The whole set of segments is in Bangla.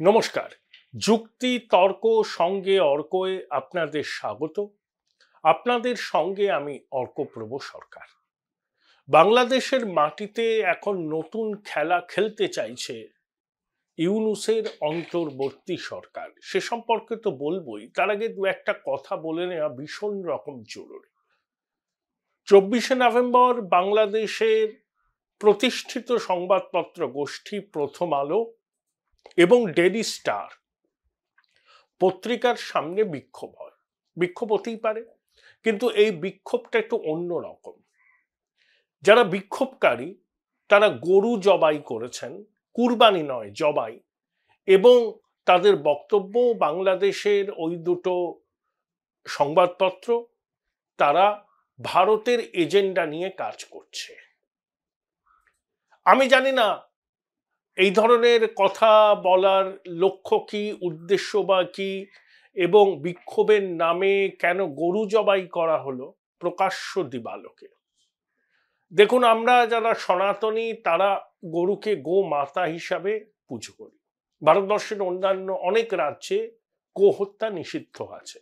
নমস্কার। যুক্তি তর্ক সঙ্গে অর্কয়ে আপনাদের স্বাগত। আপনাদের সঙ্গে আমি অর্কপ্রভ সরকার। বাংলাদেশের মাটিতে এখন নতুন খেলা খেলতে চাইছে ইউনূসের অন্তর্বর্তী সরকার। সে সম্পর্কে তো বলবই, তার আগে দু একটা কথা বলে নেওয়া ভীষণ রকম জরুরি। 24শে নভেম্বর বাংলাদেশের প্রতিষ্ঠিত সংবাদপত্র গোষ্ঠী প্রথম আলো এবং ডেইলি স্টার পত্রিকার সামনে বিক্ষোভ হয়। বিক্ষোভ হতেই পারে, কিন্তু এই বিক্ষোভটা একটু অন্য রকম। যারা বিক্ষোভকারী তারা গরু জবাই করেছেন, কুরবানি নয় জবাই, এবং তাদের বক্তব্য বাংলাদেশের ওই দুটো সংবাদপত্র তারা ভারতের এজেন্ডা নিয়ে কাজ করছে। আমি জানি না এই ধরনের কথা বলার লক্ষ্য কি, উদ্দেশ্য বা কি, এবং বিক্ষোভের নামে কেন গরু জবাই করা হলো প্রকাশ্য দিবালোকে। দেখুন, আমরা যারা সনাতনী তারা গরুকে গো মাতা হিসাবে পুজো করি। ভারতবর্ষের অন্যান্য অনেক রাজ্যে গোহত্যা নিষিদ্ধ আছে।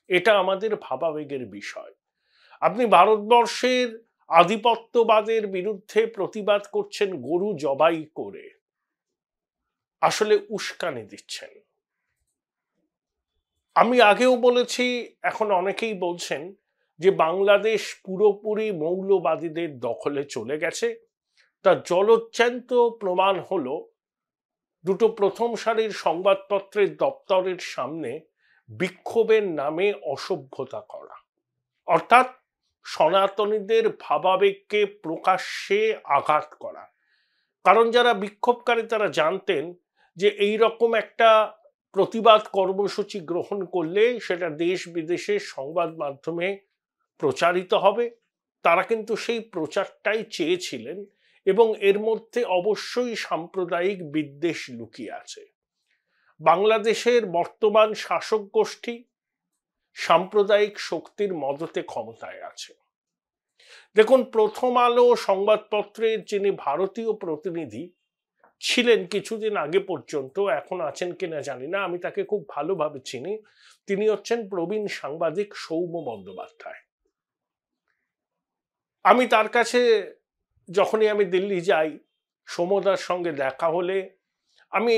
এটা আমাদের ভাবাবেগের বিষয়। আপনি ভারতবর্ষের আধিপত্যবাদের বিরুদ্ধে প্রতিবাদ করছেন গরু জবাই করে, আসলে উস্কানি দিচ্ছেন। আমি আগেও বলেছি, এখন অনেকেই বলছেন যে বাংলাদেশ পুরোপুরি মৌলবাদীদের দখলে চলে গেছে। তার জলজ্যান্ত প্রমাণ হলো দুটো প্রথম সারির সংবাদপত্রের দপ্তরের সামনে বিক্ষোভের নামে অসভ্যতা করা, অর্থাৎ সনাতনীদের ভাবাবেগকে প্রকাশ্যে আঘাত করা। কারণ যারা বিক্ষোভকারী তারা জানতেন যে এই রকম একটা প্রতিবাদ কর্মসূচি গ্রহণ করলে সেটা দেশ বিদেশের সংবাদ মাধ্যমে প্রচারিত হবে। তারা কিন্তু সেই প্রচারটাই চেয়েছিলেন, এবং এর মধ্যে অবশ্যই সাম্প্রদায়িক বিদ্বেষ লুকিয়ে আছে। বাংলাদেশের বর্তমান শাসক গোষ্ঠী সাম্প্রদায়িক শক্তির মদতে ক্ষমতায় আছে। দেখুন, প্রথম আলো সংবাদপত্রের যিনি ভারতীয় প্রতিনিধি ছিলেন কিছুদিন আগে পর্যন্ত, এখন আছেন কিনা জানি না, আমি তাকে খুব ভালোভাবে চিনি। তিনি হচ্ছেন প্রবীণ সাংবাদিক সৌম্য বন্দ্যোপাধ্যায়। আমি তার কাছে যখনই আমি দিল্লি যাই, সৌম্যদার সঙ্গে দেখা হলে আমি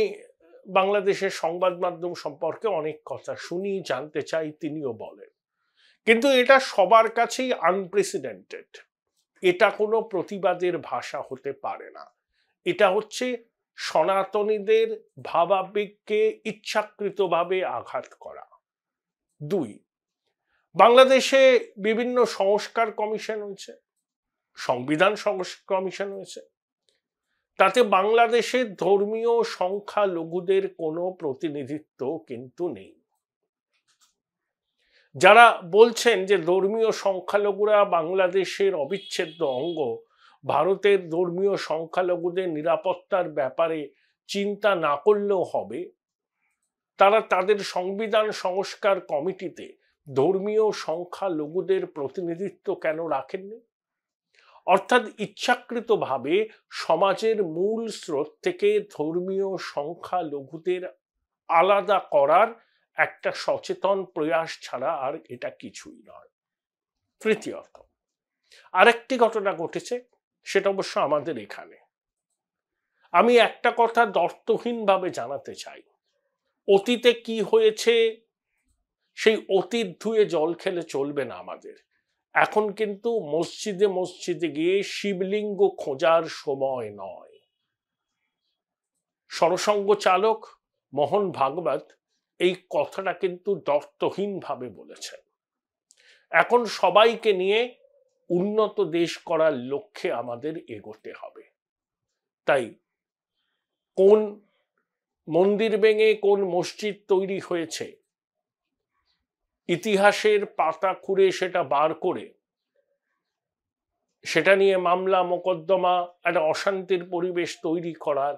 বাংলাদেশের সংবাদ মাধ্যম সম্পর্কে অনেক কথা শুনি, জানতে চাই, তিনিও বলেন। কিন্তু এটা সবার কাছেই আনপ্রেসিডেন্টেড। এটা কোনো প্রতিবাদের ভাষা হতে পারে না। এটা হচ্ছে সনাতনীদের ভাবাবেগকে ইচ্ছাকৃতভাবে আঘাত করা। দুই, বাংলাদেশে বিভিন্ন সংস্কার কমিশন হয়েছে, সংবিধান সংস্কার কমিশন হয়েছে, তাতে বাংলাদেশের ধর্মীয় সংখ্যালঘুদের কোনো প্রতিনিধিত্ব কিন্তু নেই। যারা বলছেন যে ধর্মীয় সংখ্যালঘুরা বাংলাদেশের অবিচ্ছেদ্য অঙ্গ, ভারতের ধর্মীয় সংখ্যালঘুদের নিরাপত্তার ব্যাপারে চিন্তা না করলেও হবে, তারা তাদের সংবিধান সংস্কার কমিটিতে ধর্মীয় সংখ্যালঘুদের প্রতিনিধিত্ব কেন রাখেননি? অর্থাৎ ইচ্ছাকৃতভাবে সমাজের মূল স্রোত থেকে ধর্মীয় সংখ্যালঘুদের আলাদা করার একটা সচেতন প্রয়াস ছাড়া আর এটা কিছুই নয়। তৃতীয়ত, আরেকটি ঘটনা ঘটেছে, সেটা অবশ্য আমাদের এখানে। আমি একটা কথা দ্বর্থহীনভাবে জানাতে চাই। অতীতে কি হয়েছে সেই অতীত ধুয়ে জল খেলে চলবে না আমাদের। এখন কিন্তু মসজিদে মসজিদে গিয়ে শিবলিঙ্গ খোঁজার সময় নয়। সরসঙ্গ চালক মোহন ভাগবত এই কথাটা কিন্তু দ্বর্থহীনভাবে বলেছেন। এখন সবাইকে নিয়ে উন্নত দেশ করার লক্ষ্যে আমাদের এগোতে হবে। তাই কোন মন্দির ভেঙে কোন মসজিদ তৈরি হয়েছে, ইতিহাসের পাতা খুঁড়ে সেটা বার করে সেটা নিয়ে মামলা মোকদ্দমা, একটা অশান্তির পরিবেশ তৈরি করার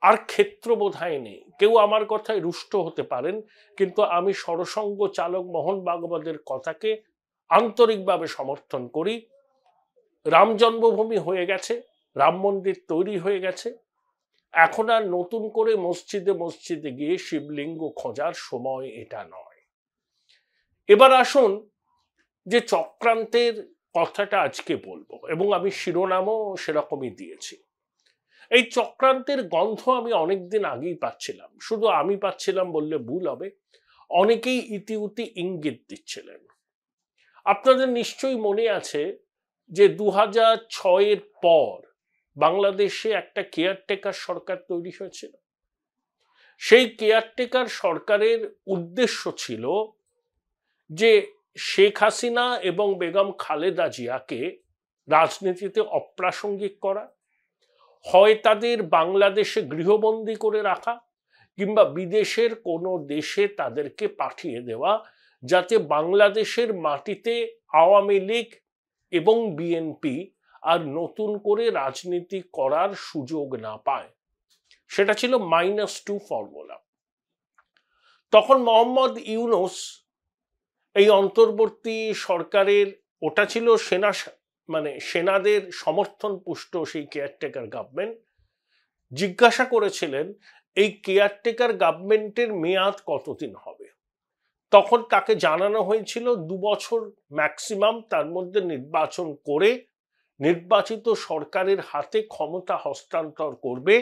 আর ক্ষেত্র বোধহয় নেই। কেউ আমার কথায় রুষ্ট হতে পারেন, কিন্তু আমি সরসঙ্গ চালক মোহন ভাগবতের কথাকে আন্তরিকভাবে সমর্থন করি। রাম জন্মভূমি হয়ে গেছে, রাম মন্দির তৈরি হয়ে গেছে, এখন আর নতুন করে মসজিদে মসজিদে গিয়ে শিবলিঙ্গ খোঁজার সময় এটা নয়। এবার আসুন যে চক্রান্তের কথাটা আজকে বলবো, এবং আমি শিরোনামও সেরকমই দিয়েছি। এই চক্রান্তের গন্ধ আমি অনেকদিন আগেই পাচ্ছিলাম, শুধু আমি পাচ্ছিলাম বললে ভুল হবে, অনেকেই ইতিউতি ইঙ্গিত দিচ্ছিলেন। আপনাদের নিশ্চয়ই মনে আছে যে 2006-এর পর বাংলাদেশে একটা কেয়ারটেকার সরকার তৈরি হয়েছিল। সেই কেয়ারটেকার সরকারের উদ্দেশ্য ছিল যে শেখ হাসিনা এবং বেগম খালেদা জিয়াকে রাজনীতিতে অপ্রাসঙ্গিক করা, হয় তাদের বাংলাদেশে গৃহবন্দী করে রাখা, কিংবা বিদেশের কোনো দেশে তাদেরকে পাঠিয়ে দেওয়া, যাতে বাংলাদেশের মাটিতে আওয়ামী লীগ এবং বিএনপি আর নতুন করে রাজনীতি করার সুযোগ না পায়। সেটা ছিল -2 ফর্মুলা। তখন মোহাম্মদ ইউনূস এই অন্তর্বর্তী সরকারের, ওটা ছিল সেনাদের সমর্থন পুষ্ট সেই কেয়ারটেকার গভর্নমেন্ট, জিজ্ঞাসা করেছিলেন এই কেয়ারটেকার গভর্নমেন্টের মেয়াদ কতদিন হবে। তখন তাকে জানানো হয়েছিল 2 বছর ম্যাক্সিমাম, তার মধ্যে নির্বাচন করে নির্বাচিত সরকারের হাতে ক্ষমতা হস্তান্তর করবে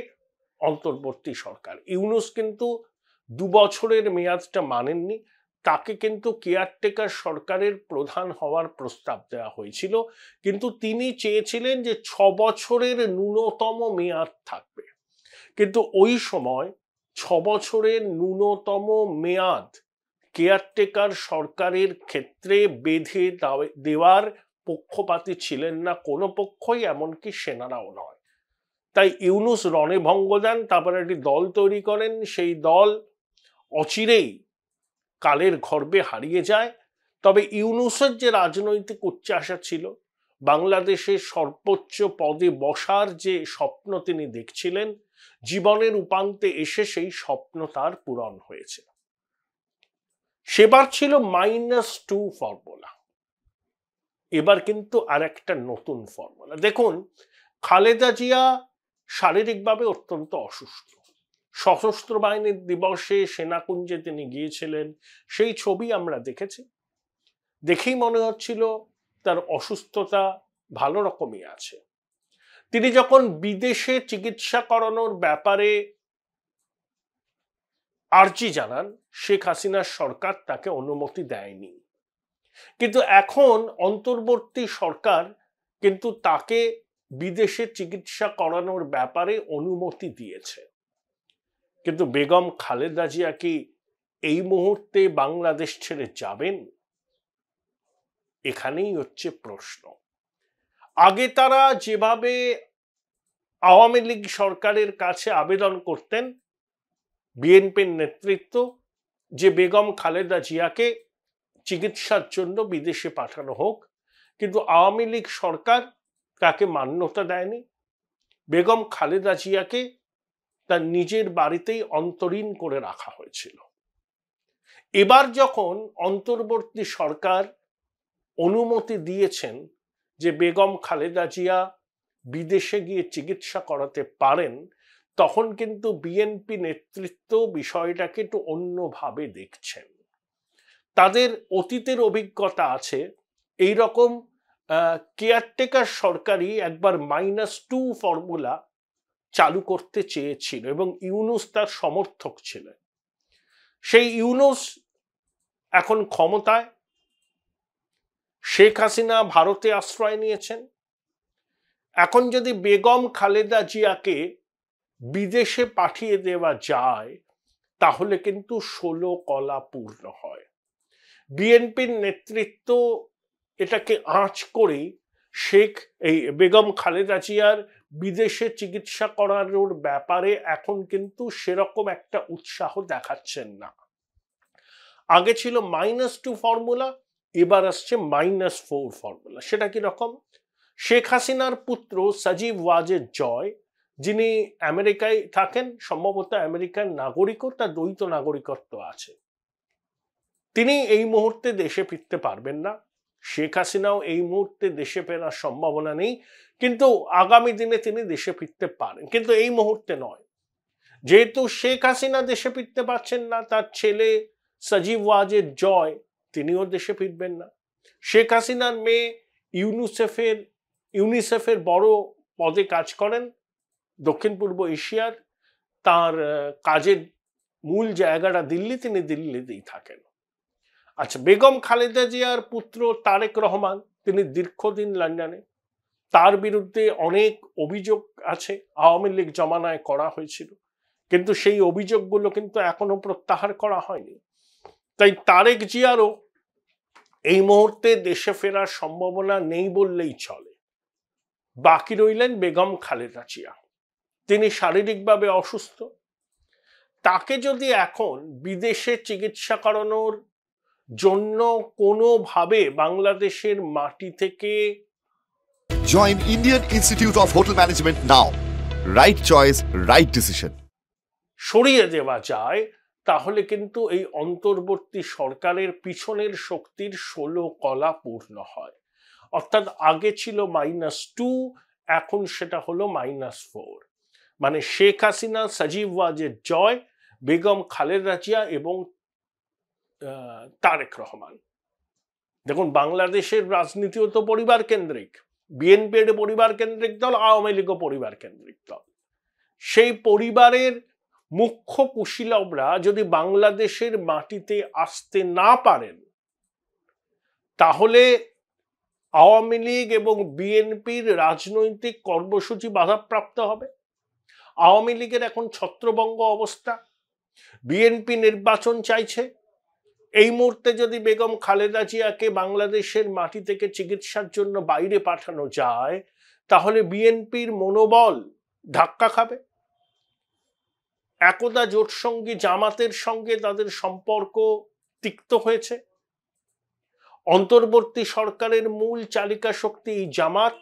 অন্তর্বর্তী সরকার। ইউনূস কিন্তু 2 বছরের মেয়াদটা মানেননি, তাকে কিন্তু কেয়ারটেকার সরকারের প্রধান হওয়ার প্রস্তাব দেওয়া হয়েছিল, কিন্তু তিনি চেয়েছিলেন যে 6 বছরের ন্যূনতম মেয়াদ থাকবে। কিন্তু ওই সময় 6 বছরের ন্যূনতম মেয়াদ কেয়ারটেকার সরকারের ক্ষেত্রে বেঁধে দেওয়ার পক্ষপাতী ছিলেন না কোনো পক্ষই, এমনকি সেনারাও নয়। তাই ইউনূস রণে ভঙ্গ দেন, তারপর একটি দল তৈরি করেন, সেই দল অচিরেই কালের গর্ভে হারিয়ে যায়। তবে ইউনূসের যে রাজনৈতিক উচ্চাশা ছিল, বাংলাদেশের সর্বোচ্চ পদে বসার যে স্বপ্ন তিনি দেখছিলেন, জীবনের উপান্তে এসে সেই স্বপ্ন তার পূরণ হয়েছে। সেবার ছিল -2 ফর্মুলা, এবার কিন্তু আর একটা নতুন ফর্মুলা। দেখুন, খালেদা জিয়া শারীরিকভাবে অত্যন্ত অসুস্থ। সশস্ত্র বাহিনীর দিবসে সেনাকুঞ্জে তিনি গিয়েছিলেন, সেই ছবি আমরা দেখেছি। দেখেই মনে হচ্ছিল তার অসুস্থতা ভালো রকমই আছে। তিনি যখন বিদেশে চিকিৎসা করানোর ব্যাপারে আর্জি জানান, শেখ হাসিনার সরকার তাকে অনুমতি দেয়নি। কিন্তু এখন অন্তর্বর্তী সরকার কিন্তু তাকে বিদেশে চিকিৎসা করানোর ব্যাপারে অনুমতি দিয়েছে। কিন্তু বেগম খালেদা জিয়া কি এই মুহূর্তে বাংলাদেশ ছেড়ে যাবেন? এখানেই হচ্ছে প্রশ্ন। আগে তারা যেভাবে আওয়ামী লীগ সরকারের কাছে আবেদন করতেন, বিএনপির নেতৃত্ব, যে বেগম খালেদা জিয়াকে চিকিৎসার জন্য বিদেশে পাঠানো হোক, কিন্তু আওয়ামী লীগ সরকার তাকে মান্যতা দেয়নি। বেগম খালেদা জিয়াকে তার নিজের বাড়িতেই অন্তরীণ করে রাখা হয়েছিল। এবার যখন অন্তর্বর্তী সরকার অনুমতি দিয়েছেন যে বেগম খালেদা জিয়া বিদেশে গিয়ে চিকিৎসা করাতে পারেন, তখন কিন্তু বিএনপি নেতৃত্ব বিষয়টাকে একটু অন্যভাবে দেখছেন। তাদের অতীতের অভিজ্ঞতা আছে, এই রকম কেয়ারটেকার সরকারই একবার -2 ফর্মুলা চালু করতে চেয়েছিল এবং ইউনূস তার সমর্থক ছিলেন। সেই ইউনূস এখন ক্ষমতায়, শেখ হাসিনা ভারতে আশ্রয় নিয়েছেন। এখন যদি বেগম খালেদা জিয়াকে বিদেশে পাঠিয়ে দেওয়া যায়, তাহলে কিন্তু 16 কলা পূর্ণ হয়। বিএনপির নেতৃত্ব এটাকে আঁচ করেই বেগম খালেদা জিয়ার বিদেশে চিকিৎসা করানোর ব্যাপারে এখন কিন্তু সেরকম একটা উৎসাহ দেখাচ্ছেন না। আগে ছিল -2 ফর্মুলা, এবার আসছে -4 ফর্মুলা। সেটা কি রকম? শেখ হাসিনার পুত্র সাজিব ওয়াজেদ জয়, যিনি আমেরিকায় থাকেন, সম্ভবত আমেরিকার নাগরিকও, তার দ্বৈত নাগরিকত্ব আছে, তিনি এই মুহূর্তে দেশে ফিরতে পারবেন না। শেখ হাসিনাও এই মুহূর্তে দেশে ফেরার সম্ভাবনা নেই, কিন্তু আগামী দিনে তিনি দেশে ফিরতে পারেন, কিন্তু এই মুহূর্তে নয়। যেহেতু শেখ হাসিনা দেশে ফিরতে পারছেন না, তার ছেলে সজীব ওয়াজেদ জয় তিনিও দেশে ফিরবেন না। শেখ হাসিনার মেয়ে ইউনিসেফের বড় পদে কাজ করেন দক্ষিণ পূর্ব এশিয়ার, তার কাজের মূল জায়গাটা দিল্লি, তিনি দিল্লিতেই থাকেন। আচ্ছা, বেগম খালেদা জিয়ার পুত্র তারেক রহমান, তিনি দীর্ঘদিন লন্ডনে, তার বিরুদ্ধে অনেক অভিযোগ আছে, আওয়ামী লীগ জমানায় করা হয়েছিল, কিন্তু সেই অভিযোগগুলো কিন্তু এখনো প্রত্যাহার করা হয়নি। তাই তারেক জিয়ারও এই মুহূর্তে দেশে ফেরার সম্ভাবনা নেই বললেই চলে। বাকি রইলেন বেগম খালেদা জিয়া, তিনি শারীরিকভাবে অসুস্থ। তাকে যদি এখন বিদেশে চিকিৎসা করানোর জন্য কোনোভাবে বাংলাদেশের মাটি থেকে Join Indian Institute of Hotel Management now. Right choice, right decision. সরিয়ে দেওয়া যায়, তাহলে কিন্তু এই অন্তর্বর্তী সরকারের পিছনের শক্তির 16 কলা পূর্ণ হয়। অর্থাৎ আগে ছিল -2, এখন সেটা হলো -4। মানে শেখ হাসিনা, সজীব ওয়াজেদ জয়, বেগম খালেদা জিয়া এবং তারেক রহমান। দেখুন, বাংলাদেশের রাজনীতিও তো পরিবার কেন্দ্রিক, বিএনপি পরিবার কেন্দ্রিক দল, আওয়ামী লীগও পরিবার কেন্দ্রিক দল। সেই পরিবারের মুখ্য কুশীলবরা যদি বাংলাদেশের মাটিতে আসতে না পারেন, তাহলে আওয়ামী লীগ এবং বিএনপির রাজনৈতিক কর্মসূচি বাধাপ্রাপ্ত হবে। আওয়ামী লীগের এখন ছত্রভঙ্গ অবস্থা, বিএনপি নির্বাচন চাইছে। এই মুহূর্তে যদি বেগম খালেদা জিয়াকে বাংলাদেশের মাটি থেকে চিকিৎসার জন্য বাইরে পাঠানো যায়, তাহলে বিএনপির মনোবল ধাক্কা খাবে। একদা জোটসঙ্গী জামাতের সঙ্গে তাদের সম্পর্ক তিক্ত হয়েছে। অন্তর্বর্তী সরকারের মূল চালিকা শক্তি জামাত,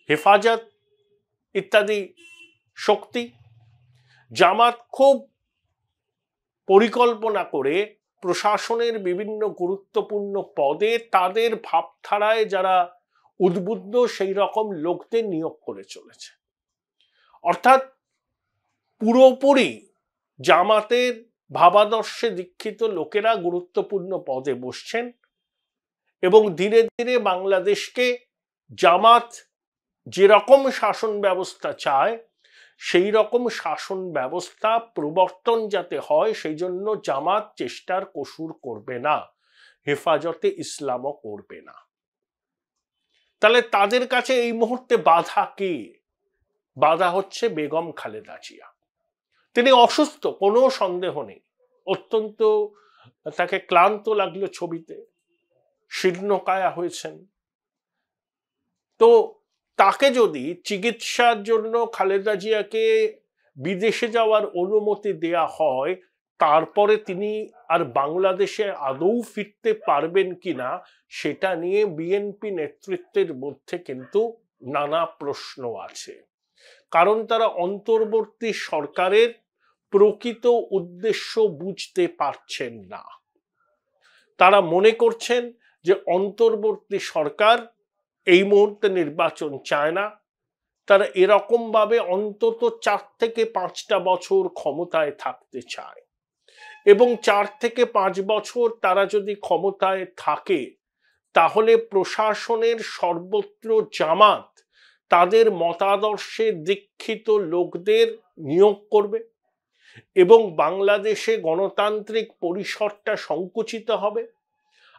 হেফাজত ইত্যাদি শক্তি। জামাত খুব পরিকল্পনা করে প্রশাসনের বিভিন্ন গুরুত্বপূর্ণ পদে তাদের ভাবধারায় যারা উদ্বুদ্ধ সেই রকম লোকদের নিয়োগ করে চলেছে। অর্থাৎ পুরোপুরি জামাতের ভাবাদর্শে দীক্ষিত লোকেরা গুরুত্বপূর্ণ পদে বসছেন এবং ধীরে ধীরে বাংলাদেশকে জামাত যেরকম শাসন ব্যবস্থা চায় সেই রকম শাসন ব্যবস্থা প্রবর্তন যাতে হয়, সেই জন্য জামাত চেষ্টার কসুর করবে না, হেফাজতে ইসলামও করবে না। তাহলে তাদের কাছে এই মুহূর্তে বাধা কি? বাধা হচ্ছে বেগম খালেদা জিয়া। তিনি অসুস্থ, কোনো সন্দেহ নেই, অত্যন্ত তাকে ক্লান্ত লাগলো ছবিতে, শীর্ণকায়া হয়েছেন। তো তাকে যদি চিকিৎসার জন্য খালেদা জিয়াকে বিদেশে যাওয়ার অনুমতি দেয়া হয়, তারপরে তিনি আর বাংলাদেশে আদৌ ফিরতে পারবেন কিনা সেটা নিয়ে বিএনপি নেতৃত্বের মধ্যে কিন্তু নানা প্রশ্ন আছে। কারণ তারা অন্তর্বর্তী সরকারের প্রকৃত উদ্দেশ্য বুঝতে পারছেন না। তারা মনে করছেন যে অন্তর্বর্তী সরকার এই মুহূর্তে নির্বাচন চায় না, তারা এরকম ভাবে অন্তত 4 থেকে 5টা বছর ক্ষমতায় থাকতে চায় এবং 4 থেকে 5 বছর তারা যদি ক্ষমতায় থাকে, তাহলে প্রশাসনের সর্বত্র জামাত তাদের মতাদর্শে দীক্ষিত লোকদের নিয়োগ করবে এবং বাংলাদেশে গণতান্ত্রিক পরিসরটা সংকুচিত হবে।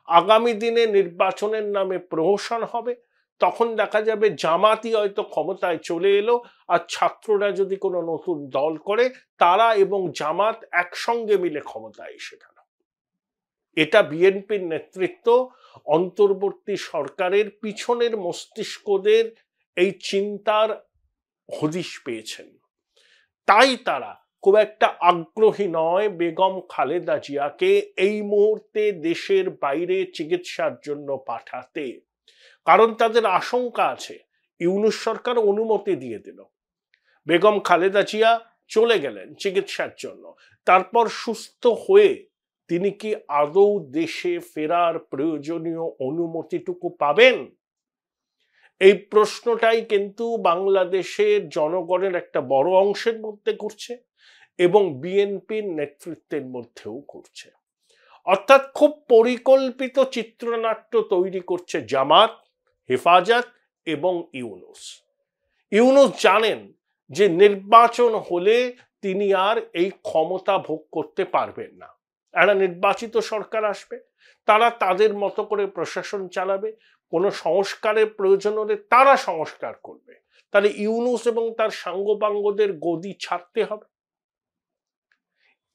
আগামী দিনে নির্বাচনের নামে প্রহসন হবে, তখন দেখা যাবে জামাতই হয়তো ক্ষমতায় চলে এলো, আর ছাত্ররা যদি কোনো নতুন দল করে, তারা এবং জামাত একসঙ্গে মিলে ক্ষমতায় এসে গেল। এটা বিএনপির নেতৃত্ব অন্তর্বর্তী সরকারের পিছনের মস্তিষ্কদের এই চিন্তার হদিশ পেয়েছেন। তাই তারা খুব একটা আগ্রহী নয় বেগম খালেদা জিয়াকে এই মুহূর্তে দেশের বাইরে চিকিৎসার জন্য পাঠাতে। কারণ তাদের আশঙ্কা আছে, ইউনূস সরকার অনুমতি দিয়ে দিল, বেগম খালেদা জিয়া চলে গেলেন চিকিৎসার জন্য, তারপর সুস্থ হয়ে তিনি কি আদৌ দেশে ফেরার প্রয়োজনীয় অনুমতিটুকু পাবেন? এই প্রশ্নটাই কিন্তু বাংলাদেশের জনগণের একটা বড় অংশের মধ্যে ঘুরছে এবং বিএনপির নেতৃত্বের মধ্যেও করছে। অর্থাৎ খুব পরিকল্পিত চিত্রনাট্য তৈরি করছে জামাত, হেফাজত এবং ইউনূস। ইউনূস জানেন যে নির্বাচন হলে তিনি আর এই ক্ষমতা ভোগ করতে পারবেন না। একটা নির্বাচিত সরকার আসবে, তারা তাদের মতো করে প্রশাসন চালাবে, কোনো সংস্কারের প্রয়োজন হলে তারা সংস্কার করবে। তাহলে ইউনূস এবং তার সাঙ্গপাঙ্গদের গদি ছাড়তে হবে।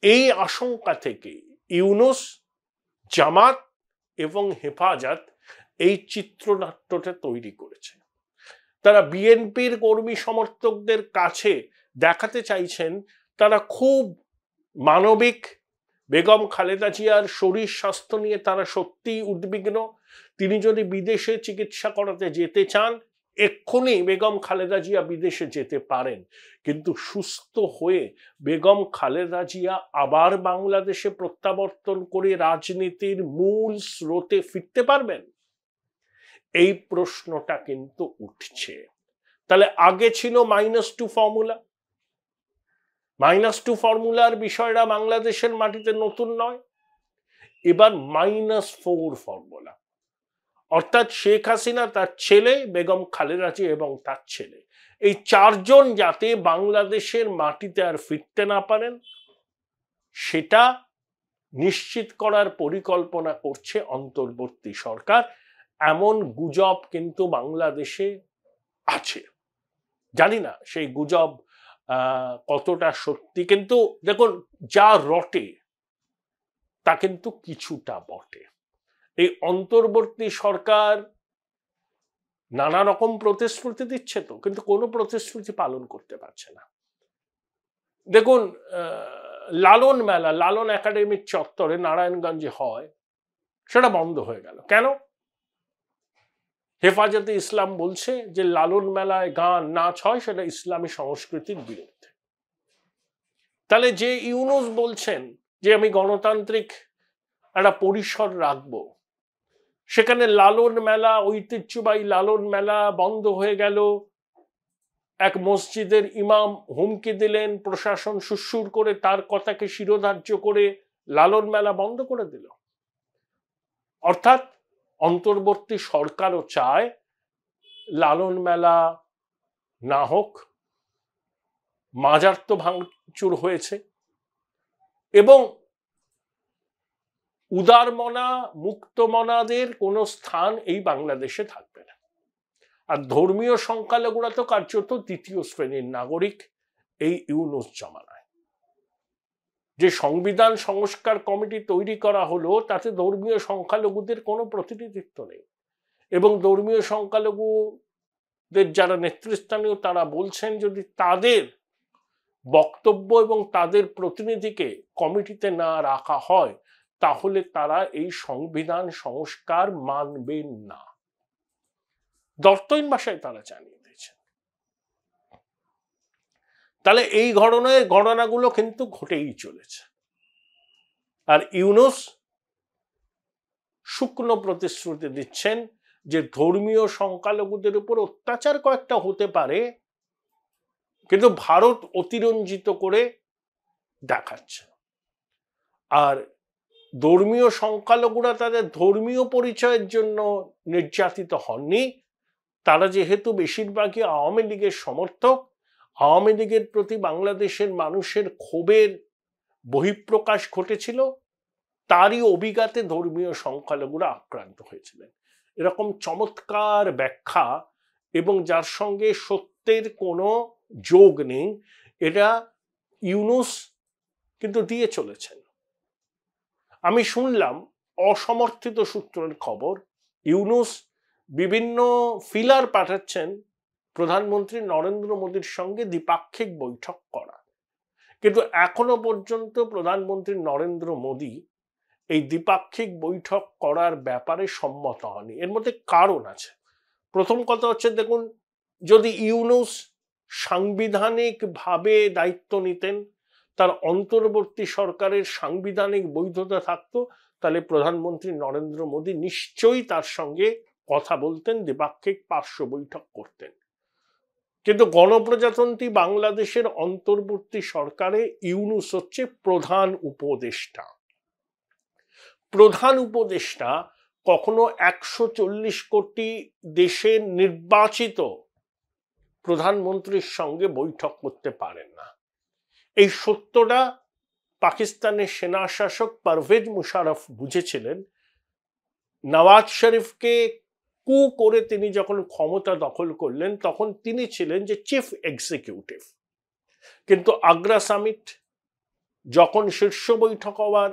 এই আশঙ্কা থেকে ইউনূস, জামাত এবং হেফাজত এই চিত্রনাট্যটা তৈরি করেছে। তারা বিএনপির কর্মী সমর্থকদের কাছে দেখাতে চাইছেন তারা খুব মানবিক, বেগম খালেদা জিয়ার শরীর স্বাস্থ্য নিয়ে তারা সত্যিই উদ্বিগ্ন। তিনি যদি বিদেশে চিকিৎসা করাতে যেতে চান, এক্ষুনি বেগম খালেদা জিয়া বিদেশে যেতে পারেন, কিন্তু সুস্থ হয়ে বেগম খালেদা জিয়া আবার বাংলাদেশে প্রত্যাবর্তন করে রাজনীতির মূল স্রোতে ফিরতে পারবেন? এই প্রশ্নটা কিন্তু উঠছে। তাহলে আগে ছিল -2 ফর্মুলা। -2 ফর্মুলার বিষয়টা বাংলাদেশের মাটিতে নতুন নয়, এবার -4 ফর্মুলা। অর্থাৎ শেখ হাসিনা, তার ছেলে বেগম খালেদা জিয়া এবং তার ছেলে, এই চারজন যাতে বাংলাদেশের মাটিতে আর ফিরতে না পারেন সেটা নিশ্চিত করার পরিকল্পনা করছে অন্তর্বর্তী সরকার। এমন গুজব কিন্তু বাংলাদেশে আছে। জানি না সেই গুজব কতটা সত্যি, কিন্তু দেখুন, যা রটে তা কিন্তু কিছুটা বটে। এই অন্তর্বর্তী সরকার নানা রকম প্রতিশ্রুতি দিচ্ছে তো, কিন্তু কোনো প্রতিশ্রুতি পালন করতে পারছে না। দেখুন, লালন মেলা, লালন একাডেমির চত্বরে নারায়ণগঞ্জে হয়, সেটা বন্ধ হয়ে গেল কেন? হেফাজতে ইসলাম বলছে যে লালন মেলায় গান নাচ হয়, সেটা ইসলামী সংস্কৃতির বিরুদ্ধে। তাহলে যে ইউনূস বলছেন যে আমি গণতান্ত্রিক একটা পরিসর রাখবো, সেখানে লালন মেলা, ঐতিহ্যবাহী লালন মেলা বন্ধ হয়ে গেল। এক মসজিদের ইমাম হুমকি দিলেন, প্রশাসন সুসুর করে তার কথাকে শিরোধার্য করে লালন মেলা বন্ধ করে দিল। অর্থাৎ অন্তর্বর্তী সরকারও চায় লালন মেলা না হোক। মাজার তো ভাঙচুর হয়েছে, এবং উদারমনা, মুক্তমনাদের কোনো স্থান এই বাংলাদেশে থাকবে না। আর ধর্মীয় সংখ্যালঘুরা তো কার্যত দ্বিতীয় শ্রেণীর নাগরিক এই ইউনূস জমানায়। যে সংবিধান সংস্কার কমিটি তৈরি করা হলো, তাতে ধর্মীয় সংখ্যালঘুদের কোনো প্রতিনিধিত্ব নেই, এবং ধর্মীয় সংখ্যালঘুদের যারা নেতৃস্থানীয় তারা বলছেন যদি তাদের বক্তব্য এবং তাদের প্রতিনিধিকে কমিটিতে না রাখা হয়, তাহলে তারা এই সংবিধান সংস্কার মানবেন না। দর্তহীন ভাষায় তারা জানিয়ে দিয়েছেন। তাহলে এই ধরনের ঘটনাগুলো কিন্তু ঘটেই চলেছে। আর ইউনূস শুকনো প্রতিশ্রুতি দিচ্ছেন যে ধর্মীয় সংখ্যালঘুদের উপর অত্যাচার কয়েকটা হতে পারে, কিন্তু ভারত অতিরঞ্জিত করে দেখাচ্ছে। আর ধর্মীয় সংখ্যালঘুরা তাদের ধর্মীয় পরিচয়ের জন্য নির্যাতিত হননি, তারা যেহেতু বেশিরভাগই আওয়ামী লীগের সমর্থক, আওয়ামী লীগের প্রতি বাংলাদেশের মানুষের ক্ষোভের বহিঃপ্রকাশ ঘটেছিল, তারই অভিঘাতে ধর্মীয় সংখ্যালঘুরা আক্রান্ত হয়েছিলেন। এরকম চমৎকার ব্যাখ্যা, এবং যার সঙ্গে সত্যের কোনো যোগ নেই, এটা ইউনূস কিন্তু দিয়ে চলেছেন। আমি শুনলাম অসমর্থিত সূত্রের খবর, ইউনূস বিভিন্ন ফিলার পাঠাচ্ছেন প্রধানমন্ত্রী নরেন্দ্র মোদীর সঙ্গে দ্বিপাক্ষিক বৈঠক করা, কিন্তু এখনো পর্যন্ত প্রধানমন্ত্রী নরেন্দ্র মোদী এই দ্বিপাক্ষিক বৈঠক করার ব্যাপারে সম্মত হয়নি। এর মধ্যে কারণ আছে। প্রথম কথা হচ্ছে, দেখুন, যদি ইউনূস সাংবিধানিকভাবে দায়িত্ব নিতেন, তার অন্তর্বর্তী সরকারের সাংবিধানিক বৈধতা থাকতো, তাহলে প্রধানমন্ত্রী নরেন্দ্র মোদী নিশ্চয়ই তার সঙ্গে কথা বলতেন, দ্বিপাক্ষিক পার্শ্ব বৈঠক করতেন। কিন্তু গণপ্রজাতন্ত্রী বাংলাদেশের অন্তর্বর্তী সরকারে ইউনূস হচ্ছে প্রধান উপদেষ্টা। প্রধান উপদেষ্টা কখনো 140 কোটি দেশের নির্বাচিত প্রধানমন্ত্রীর সঙ্গে বৈঠক করতে পারেন না। এই সত্যটা পাকিস্তানের সেনা শাসক পারভেজ মুশারফ বুঝেছিলেন। নওয়াজ শরীফকে কু করে তিনি যখন ক্ষমতা দখল করলেন তখন তিনি ছিলেন যে চিফ এক্সিকিউটিভ, কিন্তু আগ্রা সামিট যখন শীর্ষ বৈঠক হওয়ার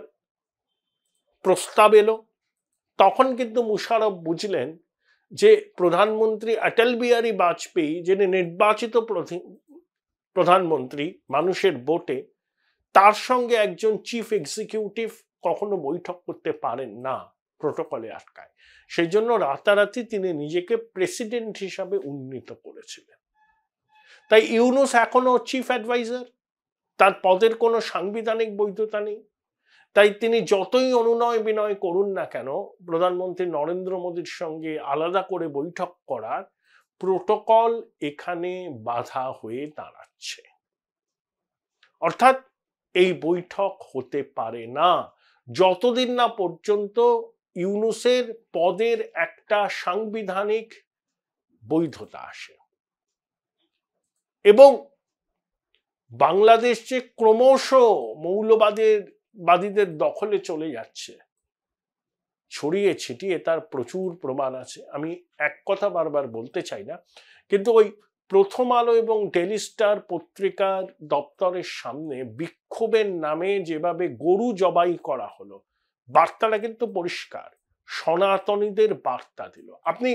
প্রস্তাব এলো তখন কিন্তু মুশারফ বুঝলেন যে প্রধানমন্ত্রী অটল বিহারী বাজপেয়ী, যিনি নির্বাচিত প্রধানমন্ত্রী মানুষের ভোটে, তার সঙ্গে একজন চিফ এক্সিকিউটিভ কখনো বৈঠক করতে পারেন না, প্রোটোকলে আটকায়। সেই জন্য রাতারাতি তিনি নিজেকে প্রেসিডেন্ট হিসাবে উন্নীত করেছিলেন। তাই ইউনূস এখনো চিফ অ্যাডভাইজার, তার পদের কোনো সাংবিধানিক বৈধতা নেই। তাই তিনি যতই অনুনয় বিনয় করুন না কেন, প্রধানমন্ত্রী নরেন্দ্র মোদীর সঙ্গে আলাদা করে বৈঠক করার প্রোটোকল এখানে বাধা হয়ে দাঁড়াচ্ছে। অর্থাৎ এই বৈঠক হতে পারে না যতদিন না পর্যন্ত ইউনূসের পদের একটা সাংবিধানিক বৈধতা আসে। এবং বাংলাদেশ যে ক্রমশ মৌলবাদীদের দখলে চলে যাচ্ছে ছড়িয়ে ছিটিয়ে, তার প্রচুর প্রমাণ আছে। আমি এক কথা বারবার বলতে চাই না, কিন্তু ওই প্রথম আলো এবং ডেইলি স্টার পত্রিকার দপ্তরের সামনে বিক্ষোভের নামে যেভাবে গরু জবাই করা হলো, বার্তাটা কিন্তু পরিষ্কার, সনাতনীদের বার্তা দিল। আপনি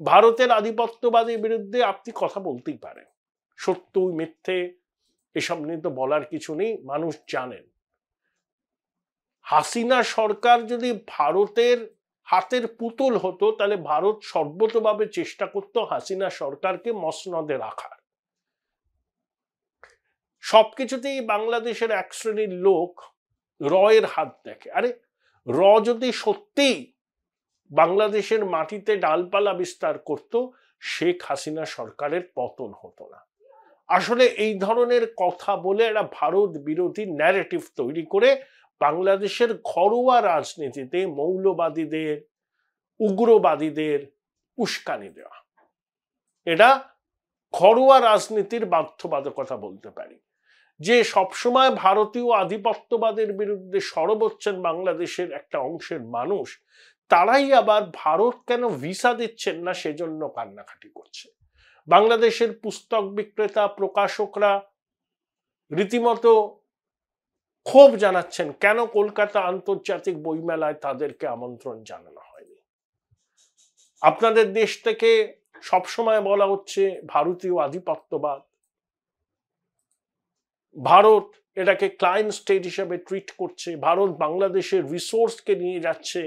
ভারতের আধিপত্যবাদের বিরুদ্ধে আপনি কথা বলতেই পারেন, সত্য মিথ্যে এসব নিয়ে তো বলার কিছু নেই, মানুষ জানেন। হাসিনা সরকার যদি ভারতের হাতের পুতুল হতো তাহলে ভারত সর্বতভাবে চেষ্টা করত হাসিনা সরকারকে মসনদে রাখার। সবকিছুতেই বাংলাদেশের এক শ্রেণীর লোক রয়ের হাত দেখে। আরে র যদি সত্যিই বাংলাদেশের মাটিতে ডালপালা বিস্তার করত, শেখ হাসিনা সরকারের পতন হতো না। আসলে এই ধরনের কথা বলে এরা ভারত বিরোধী ন্যারেটিভ তৈরি করে বাংলাদেশের ঘরোয়া রাজনীতিতে মৌলবাদীদের, উগ্রবাদীদের উস্কানি দেওয়া, এটা ঘরোয়া রাজনীতির বাধ্যবাধকতা বলতে পারি। যে সবসময় ভারতীয় আধিপত্যবাদের বিরুদ্ধে সরব হচ্ছেন বাংলাদেশের একটা অংশের মানুষ, তারাই আবার ভারত কেন ভিসা দিচ্ছেন না সেজন্য কান্নাকাটি করছে। বাংলাদেশের পুস্তক বিক্রেতা, প্রকাশকরা রীতিমতো ক্ষোভ জানাচ্ছেন কেন কলকাতা আন্তর্জাতিক বইমেলায় তাদেরকে আমন্ত্রণ জানানো হয়নি। আপনাদের দেশ থেকে সবসময় বলা হচ্ছে ভারতীয় আধিপত্যবাদ, ভারত এটাকে ক্লায়েন্ট স্টেট হিসেবে ট্রিট করছে, ভারত বাংলাদেশের রিসোর্সকে নিয়ে যাচ্ছে।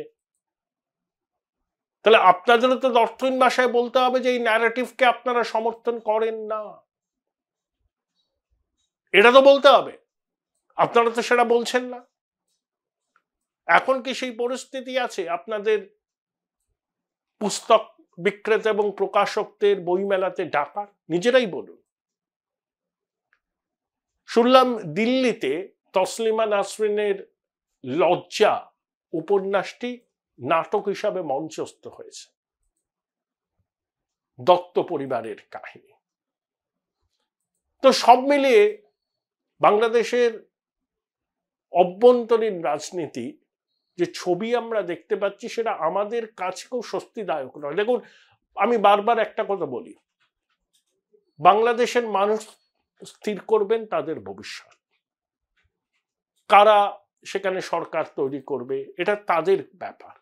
তাহলে আপনাদেরও তো অর্থহীন ভাষায় বলতে হবে যে এই ন্যারেটিভকে আপনারা সমর্থন করেন না, এটা তো বলতে হবে। আপনারা তো সেটা বলছেন না। এখন কি সেই পরিস্থিতি আছে আপনাদের পুস্তক বিক্রেতা এবং প্রকাশকদের বইমেলাতে ডাকার? নিজেরাই বলুন। শুনলাম দিল্লিতে তসলিমা নাসরিনের লজ্জা উপন্যাসটি নাটক হিসাবে মঞ্চস্থ হয়েছে, দত্ত পরিবারের কাহিনী। তো সব মিলিয়ে বাংলাদেশের অভ্যন্তরীণ রাজনীতি যে ছবি আমরা দেখতে পাচ্ছি সেটা আমাদের কাছেও স্বস্তিদায়ক নয়। দেখুন, আমি বারবার একটা কথা বলি, বাংলাদেশের মানুষ স্থির করবেন তাদের ভবিষ্যৎ। কারা সেখানে সরকার তৈরি করবে এটা তাদের ব্যাপার,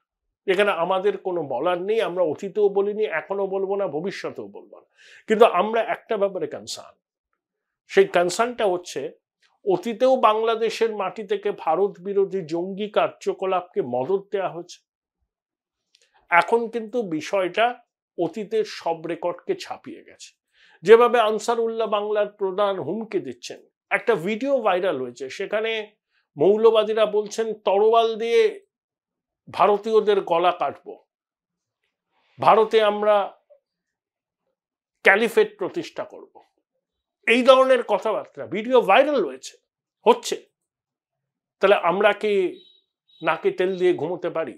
এখানে আমাদের কোনো বলার নেই। আমরা অতীতেও বলিনি, এখনো বলবো না, ভবিষ্যতেও বলবো না। কিন্তু আমরা একটা ব্যাপারে কনসার্ন, সেই কনসার্নটা হচ্ছে অতীতেও বাংলাদেশের মাটি থেকে ভারত বিরোধী জঙ্গি কার্যকলাপকে মদত দেওয়া হয়েছে। এখন কিন্তু বিষয়টা অতীতের সব রেকর্ডকে ছাপিয়ে গেছে। যেভাবে আনসারুল্লাহ বাংলার প্রধান হুমকি দিচ্ছেন, একটা ভিডিও ভাইরাল হয়েছে, সেখানে মৌলবাদীরা বলছেন তরোয়াল দিয়ে ভারতীয়দের গলা কাটবো, ভারতে আমরা ক্যালিফেট প্রতিষ্ঠা করব, এই ধরনের কথাবার্তা ভিডিও ভাইরাল হচ্ছে। তাহলে আমরা কি নাকে তেল দিয়ে ঘুমোতে পারি?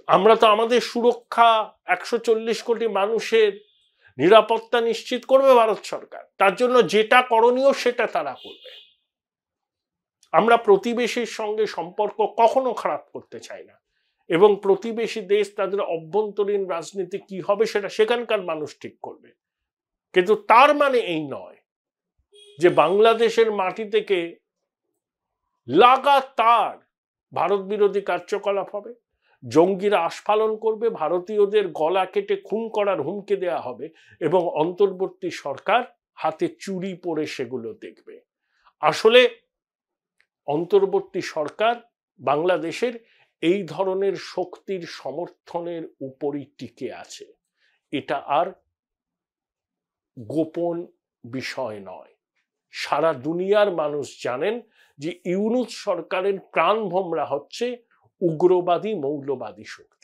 আমরা তো আমাদের সুরক্ষা, 140 কোটি মানুষের নিরাপত্তা নিশ্চিত করবে ভারত সরকার, তার জন্য যেটা করণীয় সেটা তারা করবে। আমরা প্রতিবেশীর সঙ্গে সম্পর্ক কখনো খারাপ করতে চাই না, এবং প্রতিবেশী দেশ তাদের অভ্যন্তরীণ রাজনীতি কি হবে সেটা সেখানকার মানুষ ঠিক করবে। কিন্তু তার মানে এই নয় যে বাংলাদেশের মাটি থেকে লাগাতার ভারত বিরোধী কার্যকলাপ হবে, জঙ্গিরা আস্ফালন করবে, ভারতীয়দের গলা কেটে খুন করার হুমকি দেয়া হবে, এবং অন্তর্বর্তী সরকার হাতে চুরি পরে সেগুলো দেখবে। আসলে অন্তর্বর্তী সরকার বাংলাদেশের এই ধরনের শক্তির সমর্থনের উপরই টিকে আছে। এটা আর গোপন বিষয় নয়। সারা দুনিয়ার মানুষ জানেন যে ইউনূস সরকারের প্রাণভোমরা হচ্ছে উগ্রবাদী মৌলবাদী শক্তি।